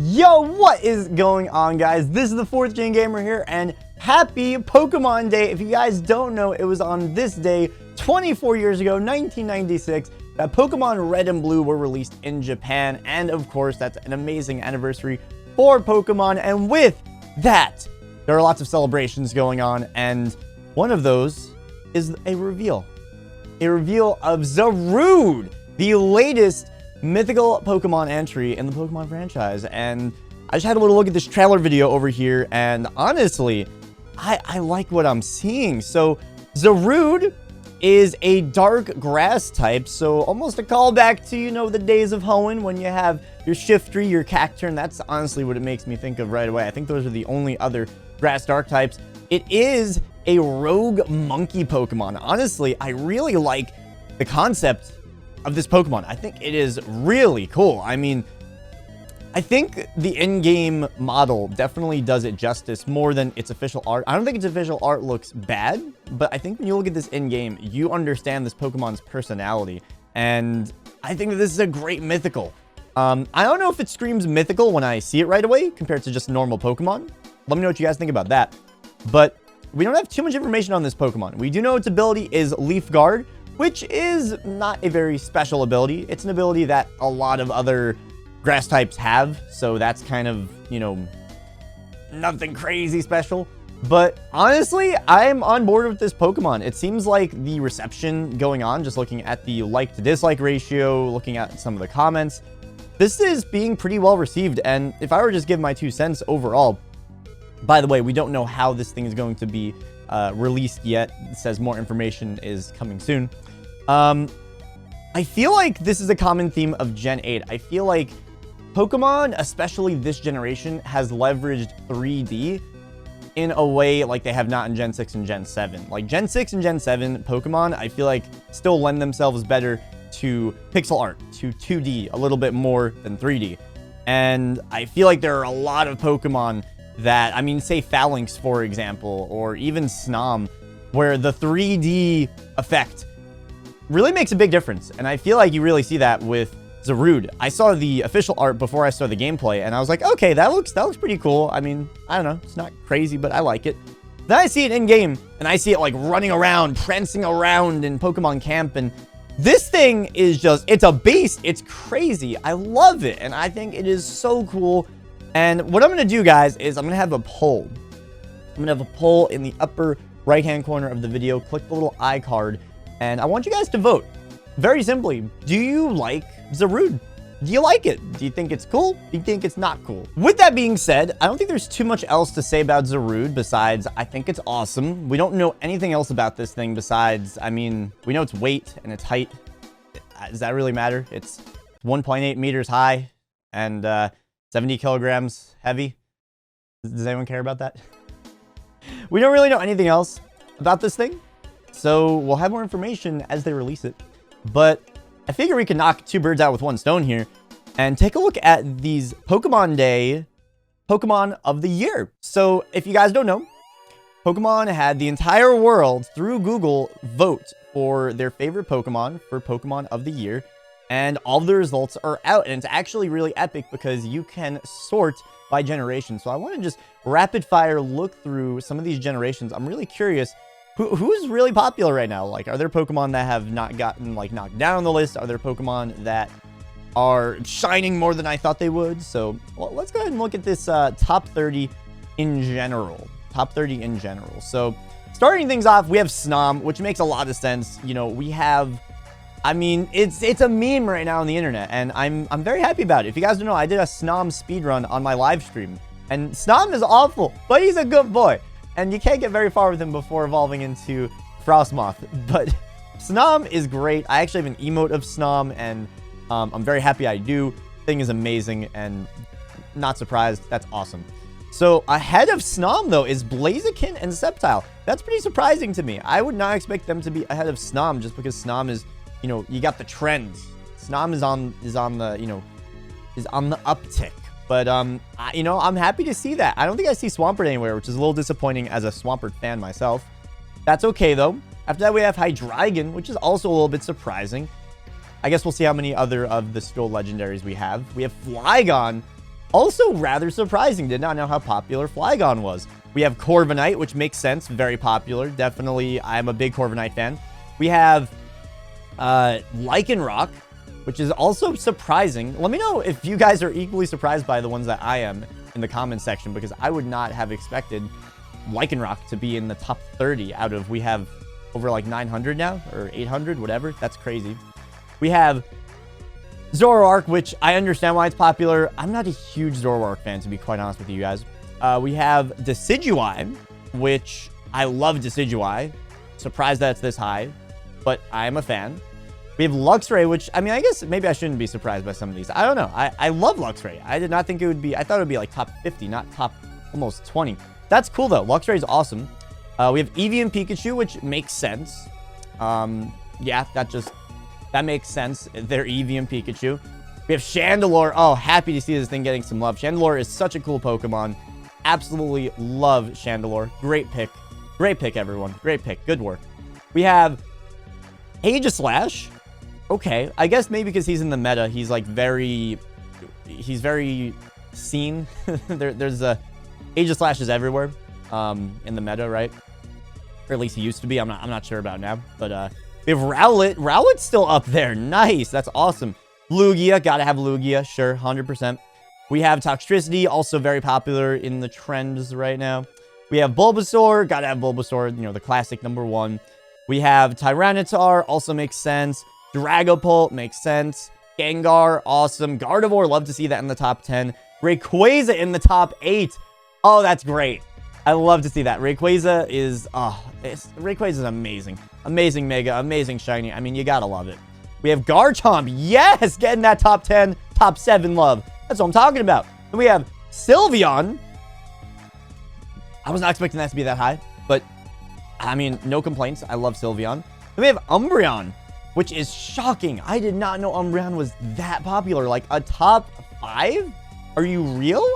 Yo, what is going on, guys? This is the 4th Gen Gamer here, and happy Pokemon Day. If you guys don't know, it was on this day 24 years ago, 1996, that Pokemon Red and Blue were released in Japan, and of course, that's an amazing anniversary for Pokemon. And with that, there are lots of celebrations going on, and one of those is a reveal of Zarude, the latest mythical Pokemon entry in the Pokemon franchise. And I just had a little look at this trailer video over here, and honestly, I like what I'm seeing. So Zarude is a dark grass type, so almost a callback to, you know, the days of Hoenn when you have your Shiftry, your Cacturne. That's honestly what it makes me think of right away. I think those are the only other grass dark types. It is a rogue monkey Pokemon. Honestly, I really like the concept of this Pokemon. I think it is really cool. I mean, I think the in-game model definitely does it justice more than its official art. I don't think its official art looks bad, but I think when you look at this in-game, you understand this Pokemon's personality, and I think that this is a great mythical. I don't know if it screams mythical when I see it right away compared to just normal Pokemon. Let me know what you guys think about that. But we don't have too much information on this Pokemon. We do know its ability is Leaf Guard, which is not a very special ability. It's an ability that a lot of other grass types have, so that's kind of, you know, nothing crazy special. But honestly, I'm on board with this Pokemon. It seems like the reception going on, just looking at the like to dislike ratio, looking at some of the comments, this is being pretty well received. And if I were to just give my 2 cents overall, by the way, we don't know how this thing is going to be released yet. It says more information is coming soon. I feel like this is a common theme of Gen 8. I feel like Pokemon, especially this generation, has leveraged 3D in a way like they have not in Gen 6 and Gen 7. Like Gen 6 and Gen 7 Pokemon, I feel like still lend themselves better to pixel art, to 2D a little bit more than 3D. And I feel like there are a lot of Pokemon that, I mean, say Phalanx, for example, or even Snom, where the 3D effect really makes a big difference. And I feel like you really see that with Zarude. I saw the official art before I saw the gameplay, and I was like, okay, that looks pretty cool. I mean, I don't know, it's not crazy, but I like it. Then I see it in game, and I see it like running around, prancing around in Pokemon Camp, and this thing is just, it's a beast. It's crazy. I love it, and I think it is so cool. And what I'm going to do, guys, is I'm going to have a poll. I'm going to have a poll in the upper right-hand corner of the video. Click the little I card, and I want you guys to vote. Very simply, do you like Zarude? Do you like it? Do you think it's cool? Do you think it's not cool? With that being said, I don't think there's too much else to say about Zarude besides I think it's awesome. We don't know anything else about this thing besides, I mean, we know its weight and its height. Does that really matter? It's 1.8 meters high and 70 kilograms heavy. Does anyone care about that? We don't really know anything else about this thing, so we'll have more information as they release it. But I figure we can knock 2 birds out with 1 stone here and take a look at these Pokemon Day Pokemon of the Year. So if you guys don't know, Pokemon had the entire world through Google vote for their favorite Pokemon for Pokemon of the Year. And all of the results are out, and it's actually really epic because you can sort by generation. So I want to just rapid fire look through some of these generations. I'm really curious who's really popular right now. Like, are there Pokemon that have not gotten like knocked down on the list? Are there Pokemon that are shining more than I thought they would? So well, let's go ahead and look at this top 30 in general. Top 30 in general. So starting things off, we have Snom, which makes a lot of sense. You know, we have, I mean, it's a meme right now on the internet, and I'm very happy about it. If you guys don't know, I did a Snom speedrun on my live stream, and Snom is awful, but he's a good boy, and you can't get very far with him before evolving into Frostmoth. But Snom is great. I actually have an emote of Snom, and I'm very happy I do. Thing is amazing, and not surprised. That's awesome. So ahead of Snom, though, is Blaziken and Sceptile. That's pretty surprising to me. I would not expect them to be ahead of Snom just because Snom is, you know, you got the trends. Snom is on the, you know, is on the uptick. But, you know, I'm happy to see that. I don't think I see Swampert anywhere, which is a little disappointing as a Swampert fan myself. That's okay, though. After that, we have Hydreigon, which is also a little bit surprising. I guess we'll see how many other of the Skull legendaries we have. We have Flygon. Also rather surprising. Did not know how popular Flygon was. We have Corviknight, which makes sense. Very popular. Definitely, I'm a big Corviknight fan. We have Lycanroc, which is also surprising. Let me know if you guys are equally surprised by the ones that I am in the comments section, because I would not have expected Lycanroc to be in the top 30 out of, we have over like 900 now, or 800, whatever. That's crazy. We have Zoroark, which I understand why it's popular. I'm not a huge Zoroark fan, to be quite honest with you guys. We have Decidueye, which I love Decidueye. Surprised that it's this high, but I am a fan. We have Luxray, which, I mean, I guess maybe I shouldn't be surprised by some of these. I don't know. I love Luxray. I did not think it would be, I thought it would be like top 50, not top almost 20. That's cool, though. Luxray is awesome. We have Eevee and Pikachu, which makes sense. Yeah, that makes sense. They're Eevee and Pikachu. We have Chandelure. Oh, happy to see this thing getting some love. Chandelure is such a cool Pokemon. Absolutely love Chandelure. Great pick. Great pick, everyone. Great pick. Good work. We have Aegislash. Okay. I guess maybe because he's in the meta, he's like very seen. There's Aegislash is everywhere in the meta, right? Or at least he used to be. I'm not sure about now. But we have Rowlet. Rowlet's still up there. Nice. That's awesome. Lugia. Gotta have Lugia. Sure. 100%. We have Toxtricity. Also very popular in the trends right now. We have Bulbasaur. Gotta have Bulbasaur. You know, the classic #1. We have Tyranitar. Also makes sense. Dragapult. Makes sense. Gengar. Awesome. Gardevoir. Love to see that in the top 10. Rayquaza in the top 8. Oh, that's great. I love to see that. Rayquaza is, Rayquaza is amazing. Amazing Mega, amazing Shiny. I mean, you gotta love it. We have Garchomp. Yes, getting that top 10, top 7 love. That's what I'm talking about. And we have Sylveon. I was not expecting that to be that high, but I mean, no complaints. I love Sylveon. And we have Umbreon, which is shocking. I did not know Umbreon was that popular. Like a top 5? Are you real?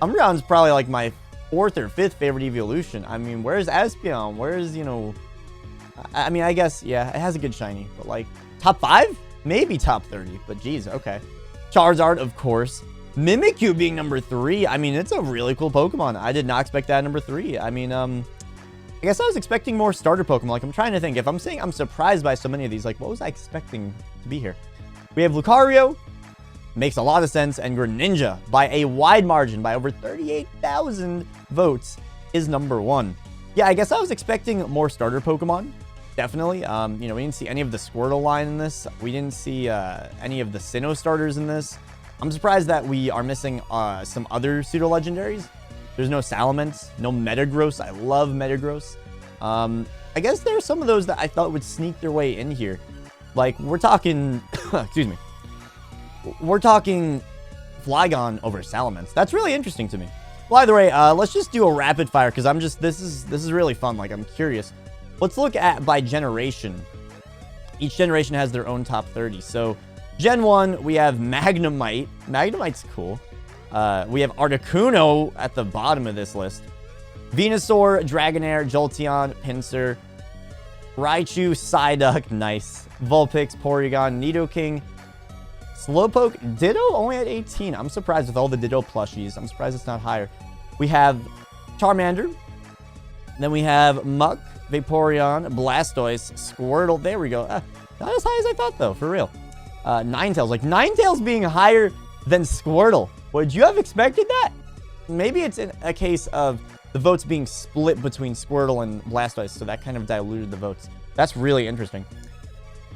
Umbreon's probably like my 4th or 5th favorite evolution. I mean, where's Espeon? Where's, you know... I mean, I guess, yeah, it has a good shiny. But, like, top 5? Maybe top 30. But, geez, okay. Charizard, of course. Mimikyu being number 3. I mean, it's a really cool Pokemon. I did not expect that number 3. I mean, I guess I was expecting more starter Pokemon. Like, I'm trying to think. If I'm saying I'm surprised by so many of these, like, what was I expecting to be here? We have Lucario. Makes a lot of sense. And Greninja, by a wide margin, by over 38,000 votes, is number 1. Yeah, I guess I was expecting more starter Pokemon. Definitely. You know, we didn't see any of the Squirtle line in this. We didn't see any of the Sinnoh starters in this. I'm surprised that we are missing some other pseudo-legendaries. There's no Salamence, no Metagross. I love Metagross. I guess there are some of those that I thought would sneak their way in here. Like, we're talking... excuse me. We're talking Flygon over Salamence. That's really interesting to me. Well, either way, let's just do a rapid fire, because I'm just... This is really fun. Like, I'm curious. Let's look at by generation. Each generation has their own top 30. So, Gen 1, we have Magnemite. Magnemite's cool. We have Articuno at the bottom of this list. Venusaur, Dragonair, Jolteon, Pinsir, Raichu, Psyduck, nice. Vulpix, Porygon, Nidoking, Slowpoke, Ditto only at 18. I'm surprised with all the Ditto plushies. I'm surprised it's not higher. We have Charmander. Then we have Muck, Vaporeon, Blastoise, Squirtle. There we go. Not as high as I thought, though, for real. Ninetales. Like, Ninetales being higher than Squirtle. Would you have expected that? Maybe it's in a case of the votes being split between Squirtle and Blastoise, so that kind of diluted the votes. That's really interesting.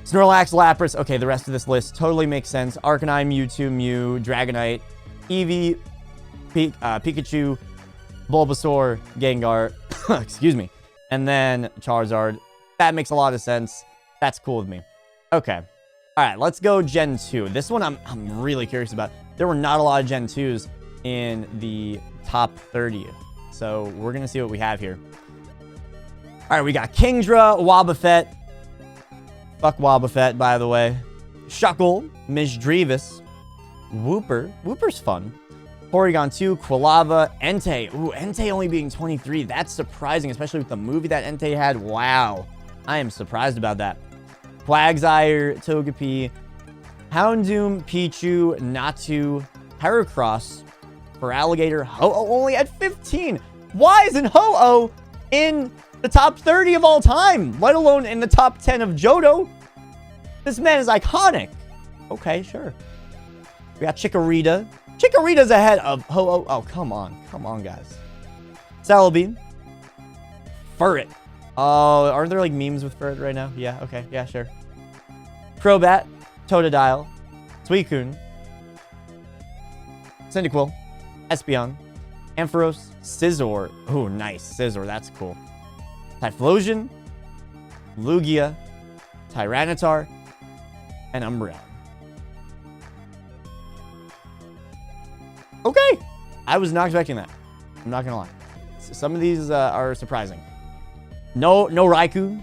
Snorlax, Lapras. Okay, the rest of this list totally makes sense. Arcanine, Mewtwo, Mew, Dragonite, Eevee, Pikachu, Bulbasaur, Gengar, excuse me, and then Charizard. That makes a lot of sense. That's cool with me. Okay. All right, let's go Gen 2. This one I'm really curious about. There were not a lot of Gen 2s in the top 30. So we're going to see what we have here. All right, we got Kingdra, Wobbuffet. Fuck Wobbuffet, by the way. Shuckle, Misdreavus, Wooper. Wooper's fun. Porygon 2, Quilava, Entei. Ooh, Entei only being 23. That's surprising, especially with the movie that Entei had. Wow. I am surprised about that. Quagsire, Togepi, Houndoom, Pichu, Natu, Heracross for Alligator. Ho-Oh only at 15. Why isn't Ho-Oh in the top 30 of all time, let alone in the top 10 of Johto? This man is iconic. Okay, sure. We got Chikorita. Chikorita's ahead of Ho-Oh. Oh, come on. Come on, guys. Celebi. Furret. Oh, aren't there like memes with Furret right now? Yeah, okay. Yeah, sure. Crobat. Totodile. Suicune. Cyndaquil. Espeon. Ampharos. Scizor. Oh, nice. Scizor. That's cool. Typhlosion. Lugia. Tyranitar. And Umbreon. Okay. I was not expecting that. I'm not gonna lie. Some of these are surprising. No Raikou.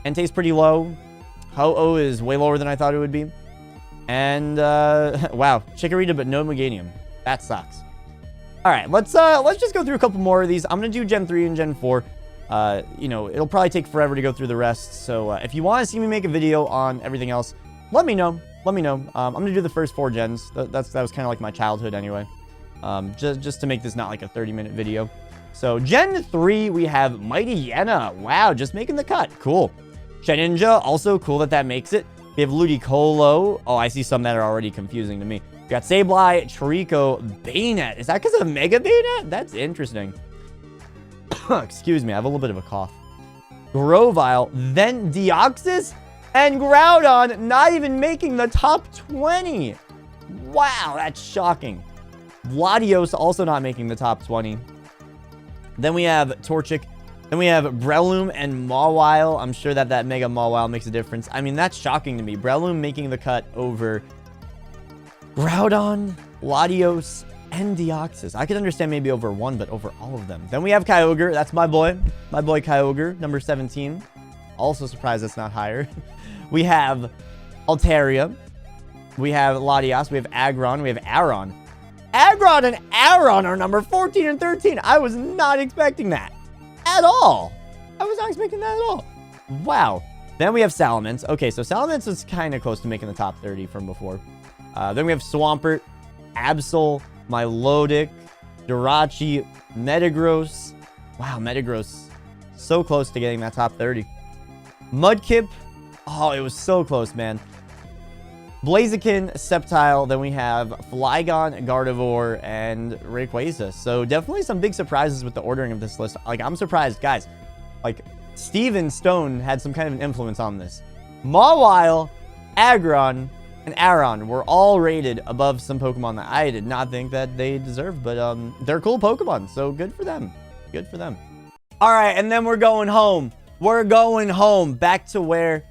Entei's pretty low. Ho-Oh is way lower than I thought it would be. And wow, Chikorita, but no Meganium. That sucks. All right, let's just go through a couple more of these. I'm gonna do Gen 3 and Gen 4. You know, it'll probably take forever to go through the rest. So if you want to see me make a video on everything else, let me know. Let me know. I'm gonna do the first 4 gens. That was kind of like my childhood anyway. Just to make this not like a 30-minute video. So Gen 3, we have Mighty Yenna. Wow, just making the cut. Cool. Greninja, also cool that makes it. We have Ludicolo. Oh, I see some that are already confusing to me. We got Sableye, Trico, Banette. Is that because of Mega Banette? That's interesting. Excuse me, I have a little bit of a cough. Grovyle, then Deoxys, and Groudon not even making the top 20. Wow, that's shocking. Latios also not making the top 20. Then we have Torchic. Then we have Breloom and Mawile. I'm sure that Mega Mawile makes a difference. I mean, that's shocking to me. Breloom making the cut over Groudon, Latios, and Deoxys. I could understand maybe over one, but over all of them. Then we have Kyogre. That's my boy. My boy Kyogre, number 17. Also surprised it's not higher. We have Altaria. We have Latias. We have Aggron. We have Aron. Aggron and Aron are number 14 and 13. I was not expecting that at all. I was not expecting that at all. Wow. Then we have Salamence. Okay, so Salamence is kind of close to making the top 30 from before. Then we have Swampert, Absol, Milotic, Jirachi, Metagross. Wow, Metagross. So close to getting that top 30. Mudkip. Oh, it was so close, man. Blaziken, Sceptile, then we have Flygon, Gardevoir, and Rayquaza. So definitely some big surprises with the ordering of this list. Like, I'm surprised, guys. Like, Steven Stone had some kind of an influence on this. Mawile, Aggron, and Aron were all rated above some Pokemon that I did not think that they deserved. But they're cool Pokemon, so good for them. Good for them. All right, and then we're going home. We're going home. Back to where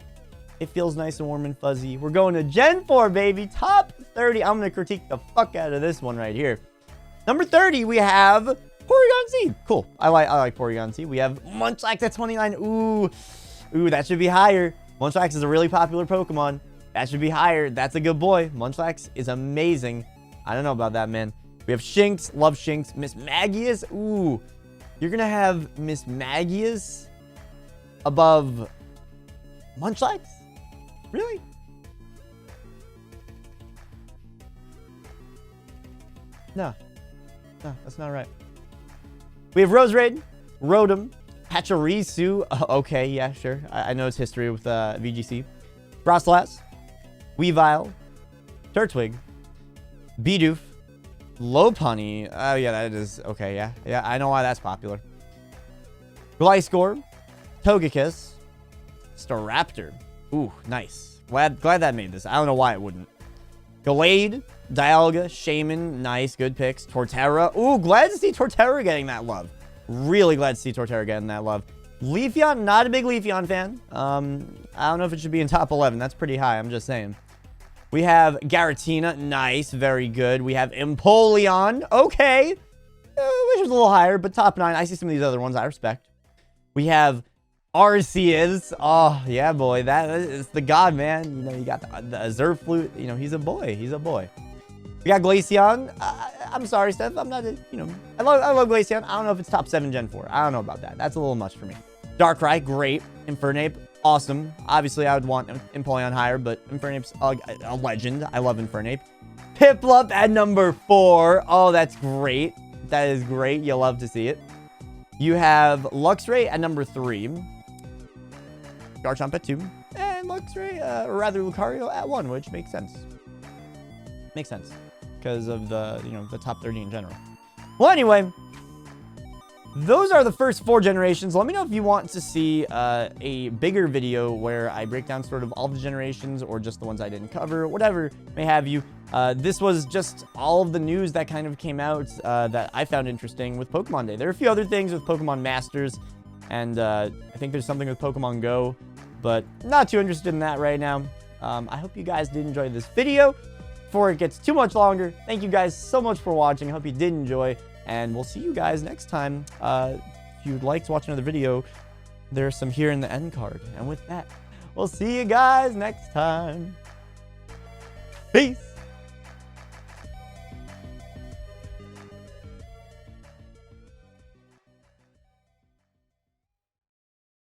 it feels nice and warm and fuzzy. We're going to Gen 4, baby. Top 30. I'm going to critique the fuck out of this one right here. Number 30, we have Porygon Z. Cool. I like Porygon Z. We have Munchlax at 29. Ooh, that should be higher. Munchlax is a really popular Pokemon. That should be higher. That's a good boy. Munchlax is amazing. I don't know about that, man. We have Shinx. Love Shinx. Miss Magius. Ooh, you're going to have Miss Magius above Munchlax? Really? No, that's not right. We have Roserade, Rotom, Pachirisu. Okay, yeah, sure. I know its history with VGC. Froslass, Weavile, Turtwig, Bidoof, Lopunny. Oh, yeah, that is... Okay, yeah. Yeah, I know why that's popular. Gliscor, Togekiss, Staraptor. Ooh, nice. Glad that made this. I don't know why it wouldn't. Gallade, Dialga, Shaman. Nice, good picks. Torterra. Ooh, glad to see Torterra getting that love. Really glad to see Torterra getting that love. Leafeon, not a big Leafeon fan. I don't know if it should be in top 11. That's pretty high, I'm just saying. We have Garatina. Nice, very good. We have Empoleon. Okay. Wish it was a little higher, but top 9. I see some of these other ones I respect. We have Arceus. Oh, yeah, boy. That is the god, man. You know, you got the Azure Flute. You know, he's a boy. He's a boy. We got Glaceon. I'm sorry, Steph. I'm not, you know, I love Glaceon. I don't know if it's top 7 Gen 4. I don't know about that. That's a little much for me. Darkrai, great. Infernape, awesome. Obviously, I would want Empoleon higher, but Infernape's a legend. I love Infernape. Piplup at number 4. Oh, that's great. That is great. You'll love to see it. You have Luxray at number 3. Garchomp at 2. And Luxray, or rather Lucario at 1, which makes sense. Makes sense. Because of the, the top 30 in general. Well, anyway, those are the first 4 generations. Let me know if you want to see a bigger video where I break down sort of all the generations or just the ones I didn't cover, whatever may have you. This was just all of the news that kind of came out that I found interesting with Pokemon Day. There are a few other things with Pokemon Masters, and I think there's something with Pokemon Go, but not too interested in that right now. I hope you guys did enjoy this video. Before it gets too much longer, thank you guys so much for watching. I hope you did enjoy, and we'll see you guys next time. If you'd like to watch another video, there's some here in the end card. And with that, we'll see you guys next time. Peace.